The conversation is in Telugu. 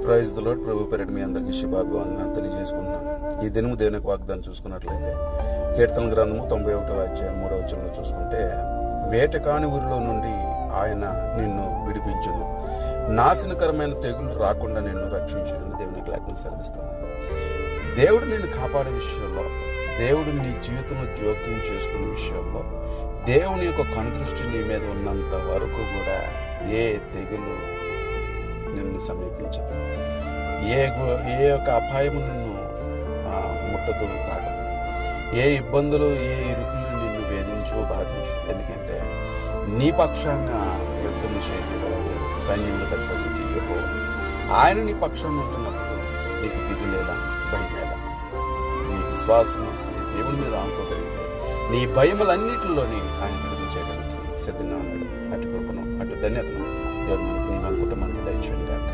Praise the lord. ప్రభు పేరిట మీ అందరికీ శుభాభివందనాలు తెలియజేసుకుంటున్నాను. ఈ దినము దేవునికి వాగ్దానం చూసుకున్నట్లయితే కీర్తన గ్రంథము 91వ అధ్యాయం 3వ వచనంలో చూసుకుంటే, వేట కాని ఊరిలో నుండి ఆయన నిన్ను విడిపించును, నాశనకరమైన తెగులు రాకుండా నిన్ను రక్షించును. దేవునికి లేఖనం సెలవిస్తుంది. దేవుడు నిన్ను కాపాడే విషయంలో, దేవుడు నీ జీవితంలో జోక్యం చేసుకునే విషయంలో, దేవుని యొక్క కనుదృష్టి నీ మీద ఉన్నంత వరకు కూడా ఏ తెగులు నిన్ను సమీపించదు, ఏ యొక్క అపాయము నిన్ను ముట్టదు, తాకదు. ఏ ఇబ్బందులు, ఏ ఇరుకులు నిన్ను వేధించు, బాధించు. ఎందుకంటే నీ పక్షంగా యుద్ధం చేయగలడు సైన్యముల అధిపతి యెహోవా. ఆయన నీ పక్షంగా ఉంటున్నప్పుడు నీకు దిగులేలా, భయమేలా. నీ విశ్వాసం నీ దేవుని మీద ఆనుకోగలిగితే నీ భయములన్నిటిలోని ఆయన విడిపించేయడానికి సిద్ధంగా ఉన్నాడు. అటు కృపను, అటు ధన్యతను దేవుడు మనకు, నీ కుటుంబానికి దయచేయండి గాక.